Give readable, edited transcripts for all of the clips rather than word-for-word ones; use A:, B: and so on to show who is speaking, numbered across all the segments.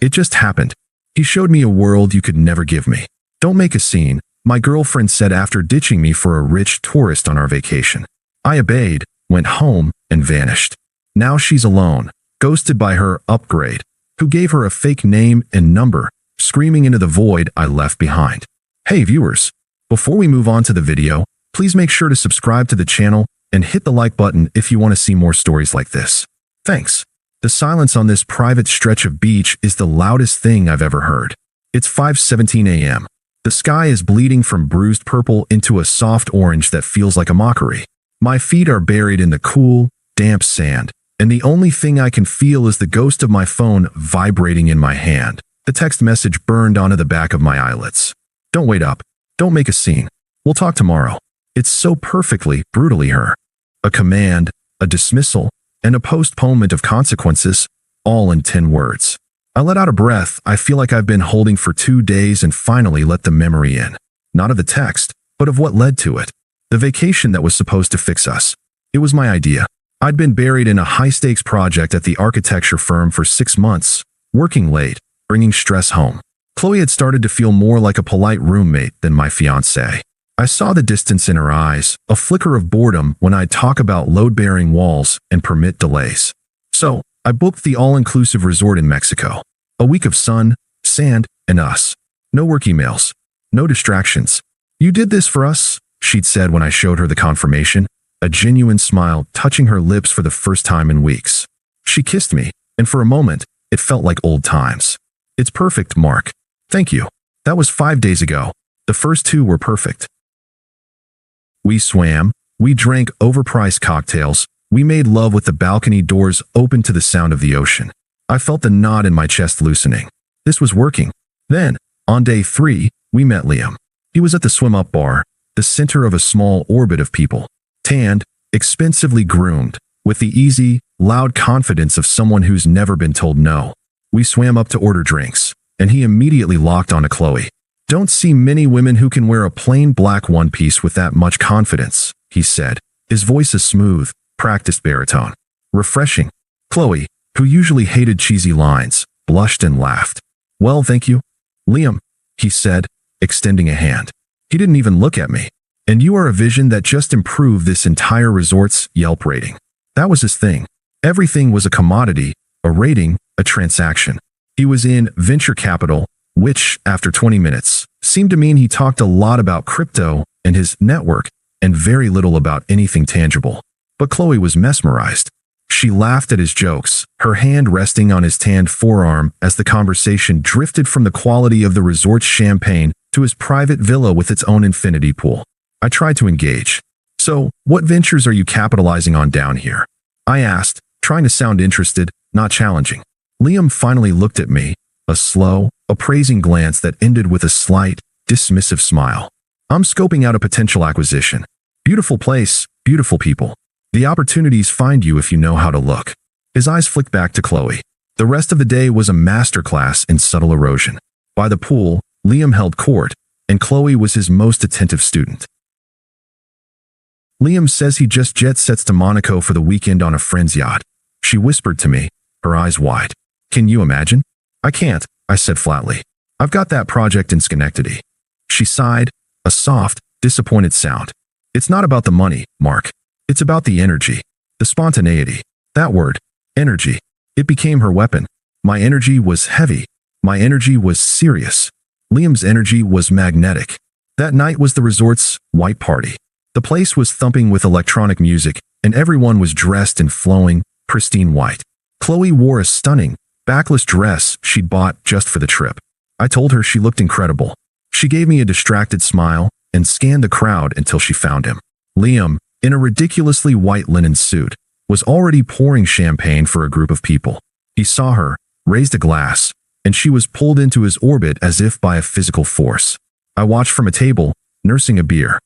A: It just happened. He showed me a world you could never give me. Don't make a scene, my girlfriend said after ditching me for a rich tourist on our vacation. I obeyed, went home, and vanished. Now she's alone, ghosted by her upgrade, who gave her a fake name and number, screaming into the void I left behind. Hey viewers, before we move on to the video, please make sure to subscribe to the channel and hit the like button if you want to see more stories like this. Thanks. The silence on this private stretch of beach is the loudest thing I've ever heard. It's 5:17 a.m. The sky is bleeding from bruised purple into a soft orange that feels like a mockery. My feet are buried in the cool, damp sand, and the only thing I can feel is the ghost of my phone vibrating in my hand. The text message burned onto the back of my eyelids. Don't wait up. Don't make a scene. We'll talk tomorrow. It's so perfectly, brutally her. A command, a dismissal, and a postponement of consequences, all in 10 words. I let out a breath I feel like I've been holding for 2 days and finally let the memory in. Not of the text, but of what led to it. The vacation that was supposed to fix us. It was my idea. I'd been buried in a high-stakes project at the architecture firm for 6 months, working late, bringing stress home. Chloe had started to feel more like a polite roommate than my fiancé. I saw the distance in her eyes, a flicker of boredom when I'd talk about load-bearing walls and permit delays. So, I booked the all-inclusive resort in Mexico. A week of sun, sand, and us. No work emails. No distractions. You did this for us, she'd said when I showed her the confirmation, a genuine smile touching her lips for the first time in weeks. She kissed me, and for a moment, it felt like old times. It's perfect, Mark. Thank you. That was 5 days ago. The first 2 were perfect. We swam, we drank overpriced cocktails, we made love with the balcony doors open to the sound of the ocean. I felt the knot in my chest loosening. This was working. Then, on day 3, we met Liam. He was at the swim-up bar, the center of a small orbit of people. Tanned, expensively groomed, with the easy, loud confidence of someone who's never been told no. We swam up to order drinks, and he immediately locked onto Chloe. Don't see many women who can wear a plain black one-piece with that much confidence, he said, his voice a smooth, practiced baritone. Refreshing. Chloe, who usually hated cheesy lines, blushed and laughed. Well, thank you. Liam, he said, extending a hand. He didn't even look at me. And you are a vision that just improved this entire resort's Yelp rating. That was his thing. Everything was a commodity, a rating, a transaction. He was in venture capital, which, after 20 minutes, seemed to mean he talked a lot about crypto and his network, and very little about anything tangible. But Chloe was mesmerized. She laughed at his jokes, her hand resting on his tanned forearm as the conversation drifted from the quality of the resort's champagne to his private villa with its own infinity pool. I tried to engage. So, what ventures are you capitalizing on down here? I asked, trying to sound interested, not challenging. Liam finally looked at me, a slow, appraising glance that ended with a slight, dismissive smile. I'm scoping out a potential acquisition. Beautiful place, beautiful people. The opportunities find you if you know how to look. His eyes flicked back to Chloe. The rest of the day was a masterclass in subtle erosion. By the pool, Liam held court, and Chloe was his most attentive student. Liam says he just jet sets to Monaco for the weekend on a friend's yacht. She whispered to me, her eyes wide. Can you imagine? I can't, I said flatly. I've got that project in Schenectady. She sighed, a soft, disappointed sound. It's not about the money, Mark. It's about the energy, the spontaneity. That word, energy. It became her weapon. My energy was heavy. My energy was serious. Liam's energy was magnetic. That night was the resort's white party. The place was thumping with electronic music, and everyone was dressed in flowing, pristine white. Chloe wore a stunning, backless dress she'd bought just for the trip. I told her she looked incredible. She gave me a distracted smile and scanned the crowd until she found him. Liam, in a ridiculously white linen suit, was already pouring champagne for a group of people. He saw her, raised a glass, and she was pulled into his orbit as if by a physical force. I watched from a table, nursing a beer.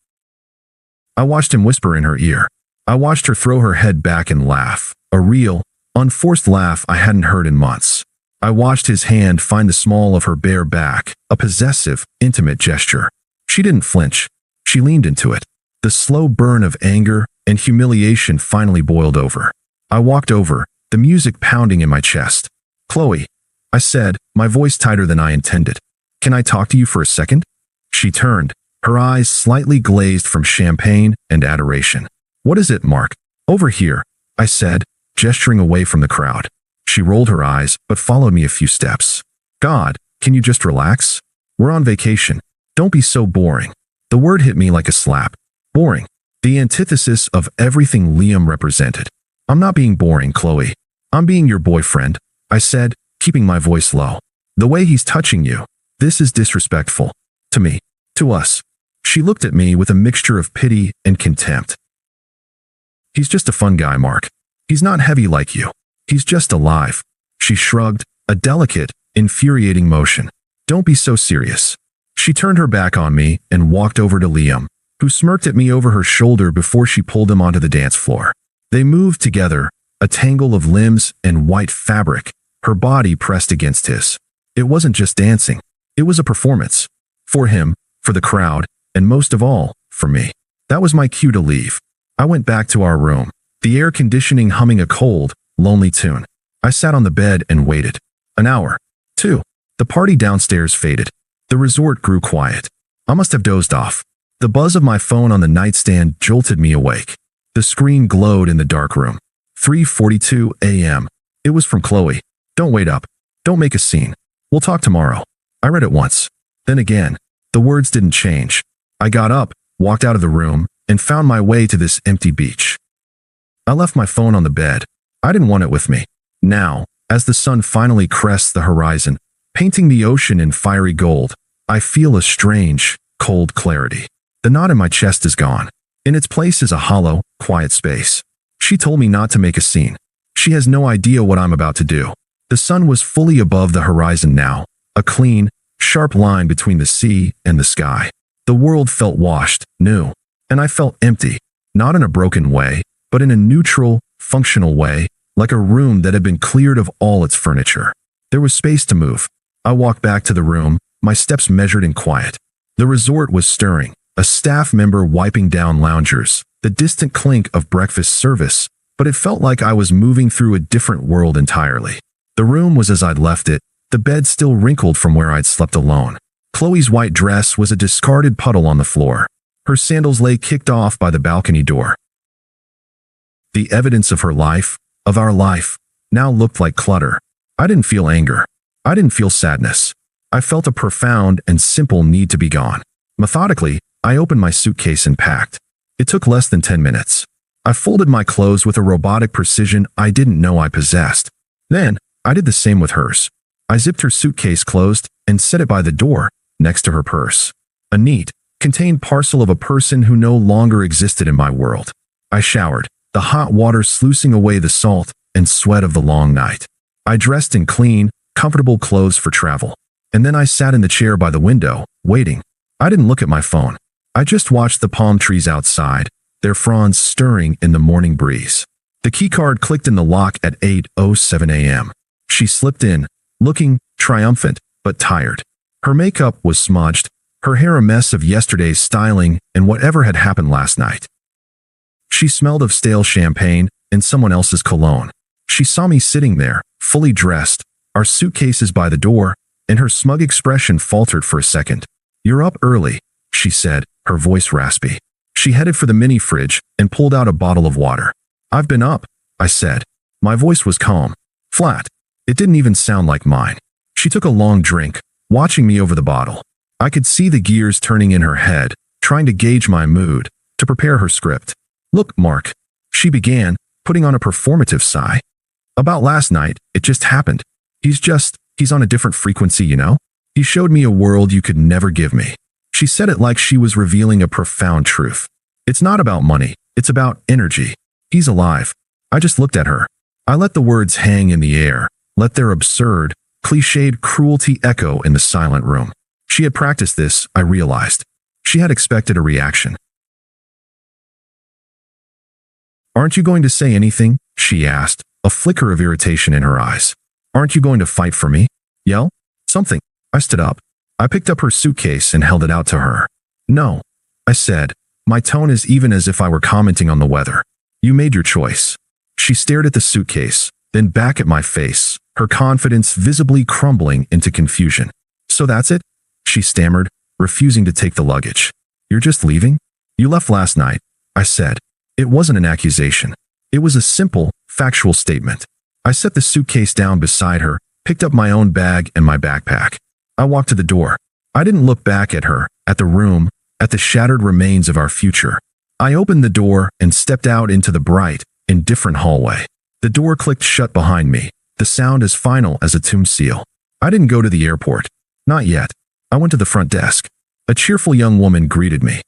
A: I watched him whisper in her ear. I watched her throw her head back and laugh, a real, unforced laugh I hadn't heard in months. I watched his hand find the small of her bare back, a possessive, intimate gesture. She didn't flinch. She leaned into it. The slow burn of anger and humiliation finally boiled over. I walked over, the music pounding in my chest. Chloe, I said, my voice tighter than I intended. Can I talk to you for a second? She turned, her eyes slightly glazed from champagne and adoration. What is it, Mark? Over here, I said, gesturing away from the crowd. She rolled her eyes, but followed me a few steps. God, can you just relax? We're on vacation. Don't be so boring. The word hit me like a slap. Boring. The antithesis of everything Liam represented. I'm not being boring, Chloe. I'm being your boyfriend, I said, keeping my voice low. The way he's touching you, this is disrespectful. To me. To us. She looked at me with a mixture of pity and contempt. He's just a fun guy, Mark. He's not heavy like you. He's just alive. She shrugged, a delicate, infuriating motion. Don't be so serious. She turned her back on me and walked over to Liam, who smirked at me over her shoulder before she pulled him onto the dance floor. They moved together, a tangle of limbs and white fabric, her body pressed against his. It wasn't just dancing. It was a performance. For him, for the crowd, and most of all, for me. That was my cue to leave. I went back to our room, the air conditioning humming a cold, lonely tune. I sat on the bed and waited. An hour. 2. The party downstairs faded. The resort grew quiet. I must have dozed off. The buzz of my phone on the nightstand jolted me awake. The screen glowed in the dark room. 3:42 a.m. It was from Chloe. Don't wait up. Don't make a scene. We'll talk tomorrow. I read it once. Then again. The words didn't change. I got up, walked out of the room, and found my way to this empty beach. I left my phone on the bed. I didn't want it with me. Now, as the sun finally crests the horizon, painting the ocean in fiery gold, I feel a strange, cold clarity. The knot in my chest is gone. In its place is a hollow, quiet space. She told me not to make a scene. She has no idea what I'm about to do. The sun was fully above the horizon now, a clean, sharp line between the sea and the sky. The world felt washed, new, and I felt empty, not in a broken way, but in a neutral, functional way, like a room that had been cleared of all its furniture. There was space to move. I walked back to the room, my steps measured in quiet. The resort was stirring, a staff member wiping down loungers, the distant clink of breakfast service, but it felt like I was moving through a different world entirely. The room was as I'd left it, the bed still wrinkled from where I'd slept alone. Chloe's white dress was a discarded puddle on the floor. Her sandals lay kicked off by the balcony door. The evidence of her life, of our life, now looked like clutter. I didn't feel anger. I didn't feel sadness. I felt a profound and simple need to be gone. Methodically, I opened my suitcase and packed. It took less than 10 minutes. I folded my clothes with a robotic precision I didn't know I possessed. Then, I did the same with hers. I zipped her suitcase closed and set it by the door, next to her purse. A neat, contained parcel of a person who no longer existed in my world. I showered, the hot water sluicing away the salt and sweat of the long night. I dressed in clean, comfortable clothes for travel. And then I sat in the chair by the window, waiting. I didn't look at my phone. I just watched the palm trees outside, their fronds stirring in the morning breeze. The keycard clicked in the lock at 8:07 a.m. She slipped in, looking triumphant, but tired. Her makeup was smudged, her hair a mess of yesterday's styling and whatever had happened last night. She smelled of stale champagne and someone else's cologne. She saw me sitting there, fully dressed, our suitcases by the door, and her smug expression faltered for a second. "You're up early," she said, her voice raspy. She headed for the mini fridge and pulled out a bottle of water. "I've been up," I said. My voice was calm, flat. It didn't even sound like mine. She took a long drink, watching me over the bottle. I could see the gears turning in her head, trying to gauge my mood, to prepare her script. "Look, Mark," she began, putting on a performative sigh. "About last night, it just happened. He's on a different frequency, you know? He showed me a world you could never give me." She said it like she was revealing a profound truth. "It's not about money, it's about energy. He's alive." I just looked at her. I let the words hang in the air, let their absurd, cliched cruelty echo in the silent room. She had practiced this, I realized. She had expected a reaction. "Aren't you going to say anything?" she asked, a flicker of irritation in her eyes. "Aren't you going to fight for me? Yell? Something?" I stood up. I picked up her suitcase and held it out to her. "No," I said, my tone as even as if I were commenting on the weather. "You made your choice." She stared at the suitcase, then back at my face, her confidence visibly crumbling into confusion. "So that's it?" she stammered, refusing to take the luggage. "You're just leaving?" "You left last night," I said. It wasn't an accusation. It was a simple, factual statement. I set the suitcase down beside her, picked up my own bag and my backpack. I walked to the door. I didn't look back at her, at the room, at the shattered remains of our future. I opened the door and stepped out into the bright, indifferent hallway. The door clicked shut behind me, the sound as final as a tomb seal. I didn't go to the airport. Not yet. I went to the front desk. A cheerful young woman greeted me.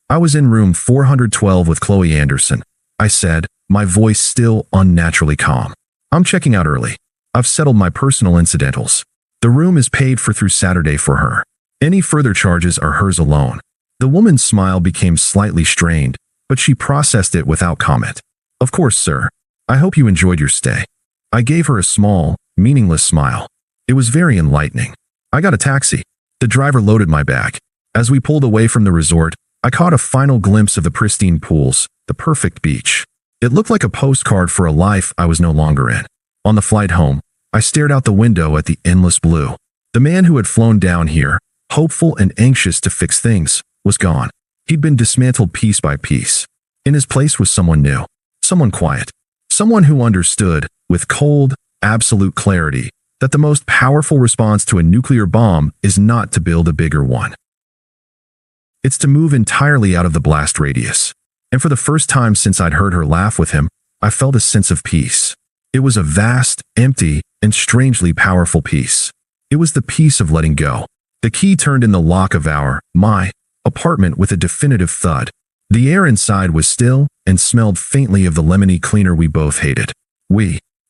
A: "I was in room 412 with Chloe Anderson," I said, my voice still unnaturally calm. "I'm checking out early. I've settled my personal incidentals. The room is paid for through Saturday for her. Any further charges are hers alone." The woman's smile became slightly strained, but she processed it without comment. "Of course, sir. I hope you enjoyed your stay." I gave her a small, meaningless smile. It was very enlightening. I got a taxi. The driver loaded my bag. As we pulled away from the resort, I caught a final glimpse of the pristine pools, the perfect beach. It looked like a postcard for a life I was no longer in. On the flight home, I stared out the window at the endless blue. The man who had flown down here, hopeful and anxious to fix things, was gone. He'd been dismantled piece by piece. In his place was someone new, someone quiet, someone who understood, with cold, absolute clarity, that the most powerful response to a nuclear bomb is not to build a bigger one. It's to move entirely out of the blast radius. And for the first time since I'd heard her laugh with him, I felt a sense of peace. It was a vast, empty, and strangely powerful peace. It was the peace of letting go. The key turned in the lock of my apartment with a definitive thud. The air inside was still and smelled faintly of the lemony cleaner we both hated.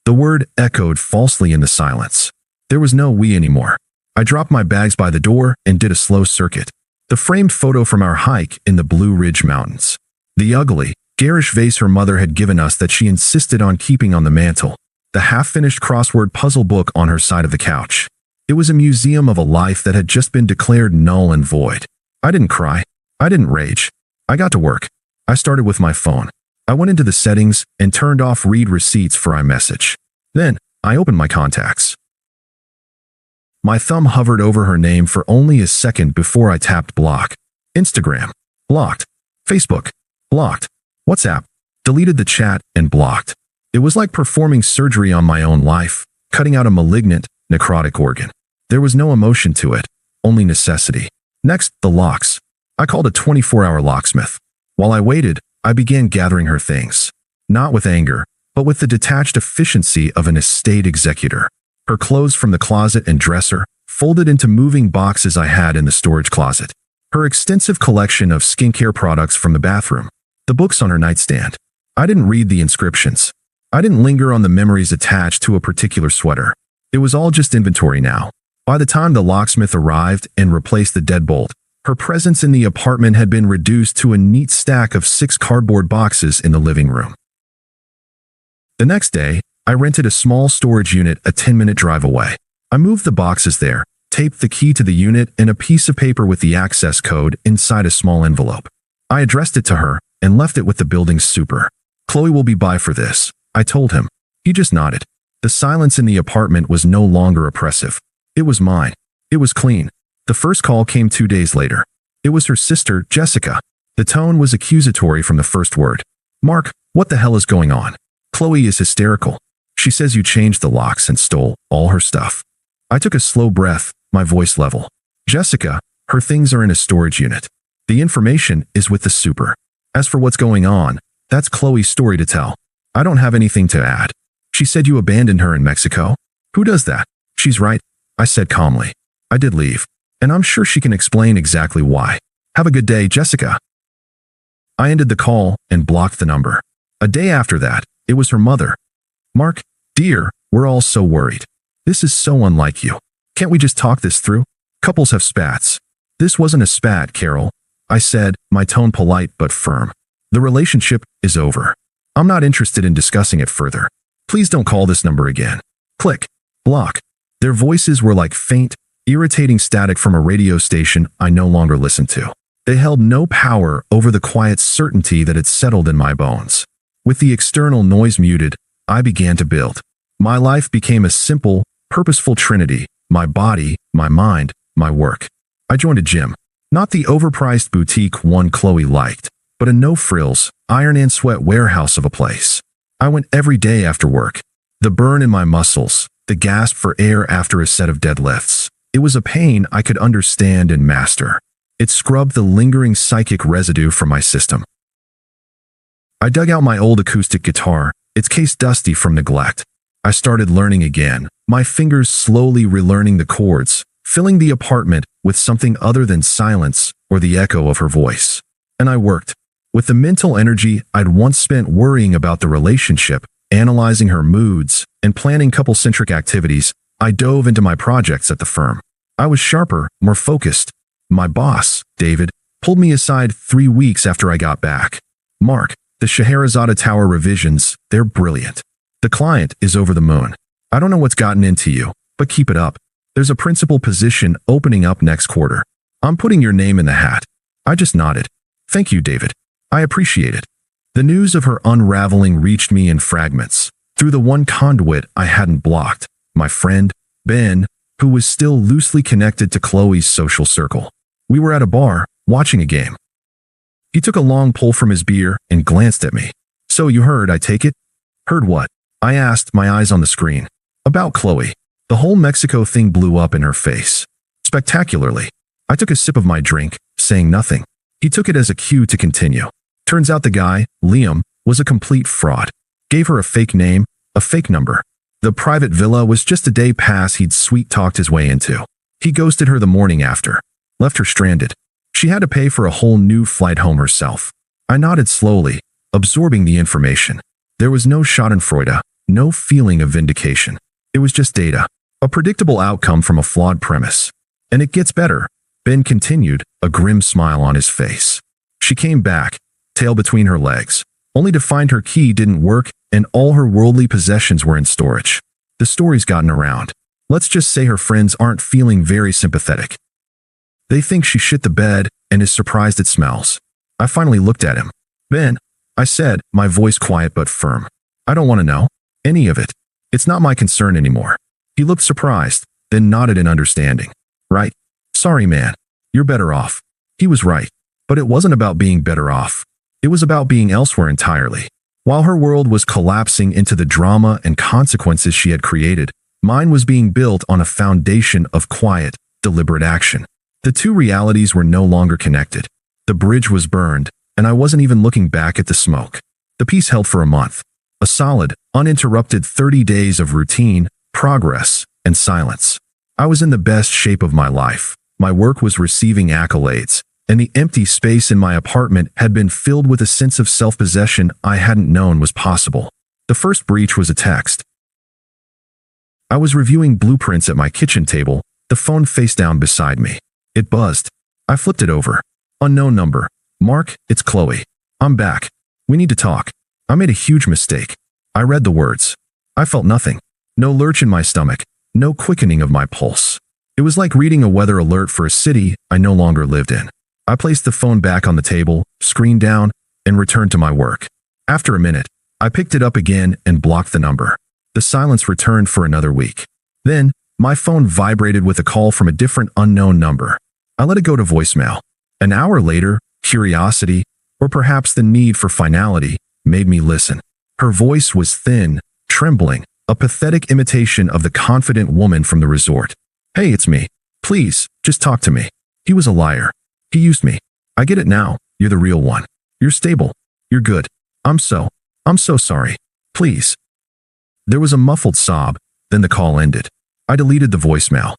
A: The word echoed falsely in the silence. There was no we anymore. I dropped my bags by the door and did a slow circuit. The framed photo from our hike in the Blue Ridge Mountains. The ugly, garish vase her mother had given us that she insisted on keeping on the mantel. The half-finished crossword puzzle book on her side of the couch. It was a museum of a life that had just been declared null and void. I didn't cry. I didn't rage. I got to work. I started with my phone. I went into the settings and turned off read receipts for iMessage. Then, I opened my contacts. My thumb hovered over her name for only a second before I tapped block. Instagram. Blocked. Facebook. Blocked. WhatsApp. Deleted the chat and blocked. It was like performing surgery on my own life, cutting out a malignant, necrotic organ. There was no emotion to it, only necessity. Next, the locks. I called a 24-hour locksmith. While I waited, I began gathering her things. Not with anger, but with the detached efficiency of an estate executor. Her clothes from the closet and dresser, folded into moving boxes I had in the storage closet. Her extensive collection of skincare products from the bathroom. The books on her nightstand. I didn't read the inscriptions. I didn't linger on the memories attached to a particular sweater. It was all just inventory now. By the time the locksmith arrived and replaced the deadbolt, her presence in the apartment had been reduced to a neat stack of 6 cardboard boxes in the living room. The next day, I rented a small storage unit a 10-minute drive away. I moved the boxes there, taped the key to the unit and a piece of paper with the access code inside a small envelope. I addressed it to her and left it with the building's super. "Chloe will be by for this," I told him. He just nodded. The silence in the apartment was no longer oppressive. It was mine. It was clean. The first call came 2 days later. It was her sister, Jessica. The tone was accusatory from the first word. "Mark, what the hell is going on? Chloe is hysterical. She says you changed the locks and stole all her stuff." I took a slow breath, my voice level. "Jessica, her things are in a storage unit. The information is with the super. As for what's going on, that's Chloe's story to tell. I don't have anything to add. She said you abandoned her in Mexico. Who does that?" "She's right," I said calmly. "I did leave, and I'm sure she can explain exactly why. Have a good day, Jessica." I ended the call and blocked the number. A day after that, it was her mother. "Mark, dear, we're all so worried. This is so unlike you. Can't we just talk this through? Couples have spats." "This wasn't a spat, Carol," I said, my tone polite but firm. "The relationship is over. I'm not interested in discussing it further. Please don't call this number again." Click. Block. Their voices were like faint, irritating static from a radio station I no longer listened to. They held no power over the quiet certainty that had settled in my bones. With the external noise muted, I began to build. My life became a simple, purposeful trinity: my body, my mind, my work. I joined a gym. Not the overpriced boutique one Chloe liked, but a no-frills, iron-and-sweat warehouse of a place. I went every day after work. The burn in my muscles, the gasp for air after a set of deadlifts. It was a pain I could understand and master. It scrubbed the lingering psychic residue from my system. I dug out my old acoustic guitar, its case dusty from neglect. I started learning again, my fingers slowly relearning the chords, filling the apartment with something other than silence or the echo of her voice. And I worked. With the mental energy I'd once spent worrying about the relationship, analyzing her moods, and planning couple-centric activities, I dove into my projects at the firm. I was sharper, more focused. My boss, David, pulled me aside 3 weeks after I got back. "Mark, the Scheherazade Tower revisions, they're brilliant. The client is over the moon. I don't know what's gotten into you, but keep it up. There's a principal position opening up next quarter. I'm putting your name in the hat." I just nodded. "Thank you, David. I appreciate it." The news of her unraveling reached me in fragments, through the one conduit I hadn't blocked, my friend, Ben, who was still loosely connected to Chloe's social circle. We were at a bar, watching a game. He took a long pull from his beer and glanced at me. "So you heard, I take it?" "Heard what?" I asked, my eyes on the screen. "About Chloe. The whole Mexico thing blew up in her face. Spectacularly." I took a sip of my drink, saying nothing. He took it as a cue to continue. "Turns out the guy, Liam, was a complete fraud. Gave her a fake name, a fake number. The private villa was just a day pass he'd sweet-talked his way into. He ghosted her the morning after. Left her stranded. She had to pay for a whole new flight home herself." I nodded slowly, absorbing the information. There was no schadenfreude, no feeling of vindication. It was just data, a predictable outcome from a flawed premise. "And it gets better," Ben continued, a grim smile on his face. "She came back, tail between her legs, only to find her key didn't work and all her worldly possessions were in storage. The story's gotten around. Let's just say her friends aren't feeling very sympathetic. They think she shit the bed and is surprised it smells." I finally looked at him. "Ben," I said, my voice quiet but firm, "I don't want to know any of it. It's not my concern anymore." He looked surprised, then nodded in understanding. "Right. Sorry, man. You're better off." He was right. But it wasn't about being better off. It was about being elsewhere entirely. While her world was collapsing into the drama and consequences she had created, mine was being built on a foundation of quiet, deliberate action. The two realities were no longer connected. The bridge was burned, and I wasn't even looking back at the smoke. The peace held for a month. A solid, uninterrupted 30 days of routine, progress, and silence. I was in the best shape of my life. My work was receiving accolades, and the empty space in my apartment had been filled with a sense of self-possession I hadn't known was possible. The first breach was a text. I was reviewing blueprints at my kitchen table, the phone face down beside me. It buzzed. I flipped it over. Unknown number. "Mark, it's Chloe. I'm back. We need to talk. I made a huge mistake." I read the words. I felt nothing. No lurch in my stomach. No quickening of my pulse. It was like reading a weather alert for a city I no longer lived in. I placed the phone back on the table, screen down, and returned to my work. After a minute, I picked it up again and blocked the number. The silence returned for another week. Then, my phone vibrated with a call from a different unknown number. I let it go to voicemail. An hour later, curiosity, or perhaps the need for finality, made me listen. Her voice was thin, trembling, a pathetic imitation of the confident woman from the resort. "Hey, it's me. Please, just talk to me." He was a liar. He used me. "I get it now. You're the real one. You're stable. You're good. I'm so sorry. Please." There was a muffled sob, then the call ended. I deleted the voicemail.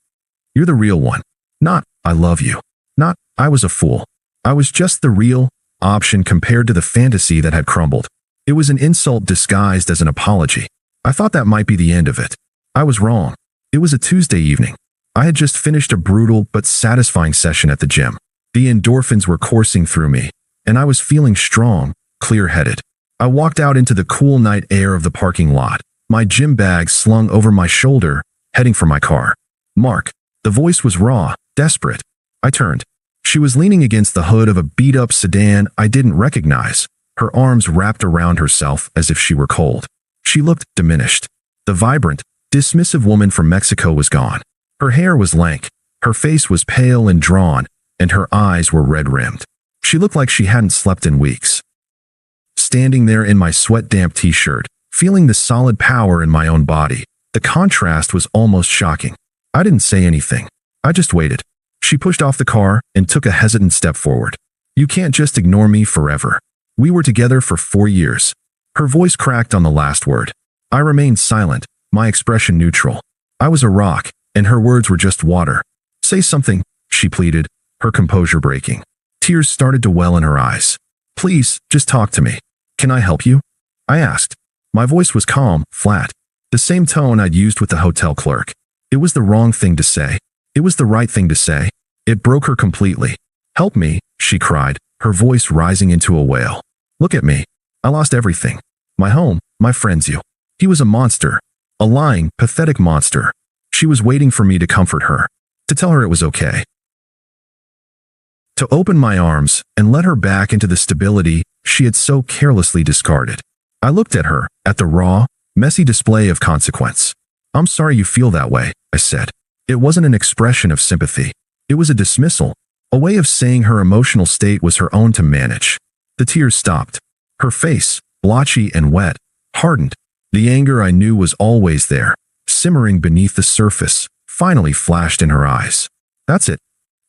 A: "You're the real one. Not, I love you. Not, I was a fool." I was just the real option compared to the fantasy that had crumbled. It was an insult disguised as an apology. I thought that might be the end of it. I was wrong. It was a Tuesday evening. I had just finished a brutal but satisfying session at the gym. The endorphins were coursing through me, and I was feeling strong, clear-headed. I walked out into the cool night air of the parking lot, my gym bag slung over my shoulder, heading for my car. "Mark." The voice was raw, desperate. I turned. She was leaning against the hood of a beat-up sedan I didn't recognize, her arms wrapped around herself as if she were cold. She looked diminished. The vibrant, dismissive woman from Mexico was gone. Her hair was lank, her face was pale and drawn, and her eyes were red-rimmed. She looked like she hadn't slept in weeks. Standing there in my sweat-damp t-shirt, feeling the solid power in my own body, the contrast was almost shocking. I didn't say anything. I just waited. She pushed off the car and took a hesitant step forward. "You can't just ignore me forever. We were together for 4 years. Her voice cracked on the last word. I remained silent, my expression neutral. I was a rock, and her words were just water. "Say something," she pleaded, her composure breaking. Tears started to well in her eyes. "Please, just talk to me. Can I help you?" I asked. My voice was calm, flat. The same tone I'd used with the hotel clerk. It was the wrong thing to say. It was the right thing to say. It broke her completely. "Help me," she cried, her voice rising into a wail. "Look at me. I lost everything. My home, my friends, you." He was a monster. A lying, pathetic monster. She was waiting for me to comfort her. To tell her it was okay. To open my arms and let her back into the stability she had so carelessly discarded. I looked at her, at the raw, messy display of consequence. "I'm sorry you feel that way," I said. It wasn't an expression of sympathy. It was a dismissal, a way of saying her emotional state was her own to manage. The tears stopped. Her face, blotchy and wet, hardened. The anger I knew was always there, simmering beneath the surface, finally flashed in her eyes. "That's it.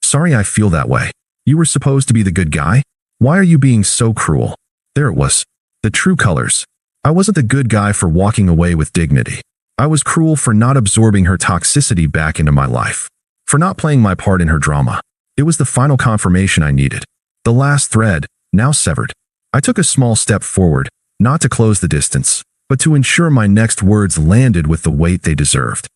A: Sorry I feel that way. You were supposed to be the good guy? Why are you being so cruel?" There it was. The true colors. I wasn't the good guy for walking away with dignity. I was cruel for not absorbing her toxicity back into my life. For not playing my part in her drama. It was the final confirmation I needed. The last thread, now severed. I took a small step forward, not to close the distance, but to ensure my next words landed with the weight they deserved.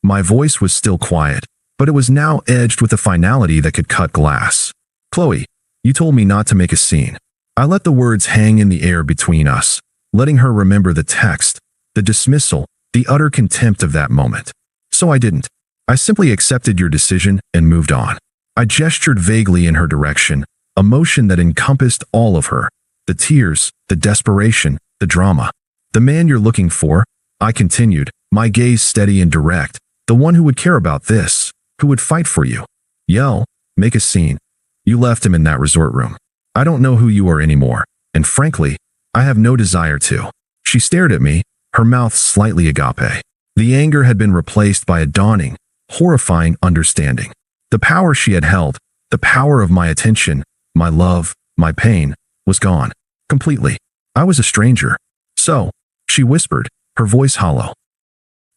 A: My voice was still quiet, but it was now edged with a finality that could cut glass. "Chloe, you told me not to make a scene." I let the words hang in the air between us, letting her remember the text, the dismissal, the utter contempt of that moment. So I didn't. I simply accepted your decision and moved on. I gestured vaguely in her direction, a motion that encompassed all of her. The tears, the desperation, the drama. "The man you're looking for," I continued, my gaze steady and direct. "The one who would care about this, who would fight for you. Yell, make a scene. You left him in that resort room. I don't know who you are anymore, and frankly, I have no desire to." She stared at me, her mouth slightly agape. The anger had been replaced by a dawning, horrifying understanding. The power she had held, the power of my attention, my love, my pain, was gone. Completely. I was a stranger. "So," she whispered, her voice hollow.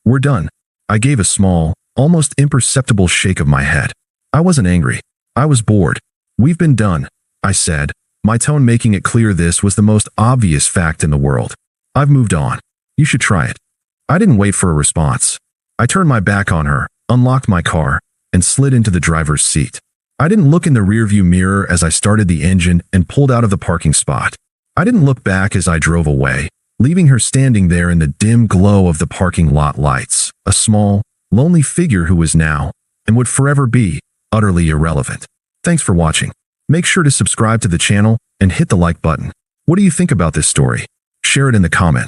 A: "We're done." I gave a small, almost imperceptible shake of my head. I wasn't angry. I was bored. "We've been done," I said, my tone making it clear this was the most obvious fact in the world. "I've moved on. You should try it." I didn't wait for a response. I turned my back on her, unlocked my car, and slid into the driver's seat. I didn't look in the rearview mirror as I started the engine and pulled out of the parking spot. I didn't look back as I drove away, leaving her standing there in the dim glow of the parking lot lights, a small, lonely figure who was now, and would forever be, utterly irrelevant. Thanks for watching. Make sure to subscribe to the channel and hit the like button. What do you think about this story? Share it in the comments.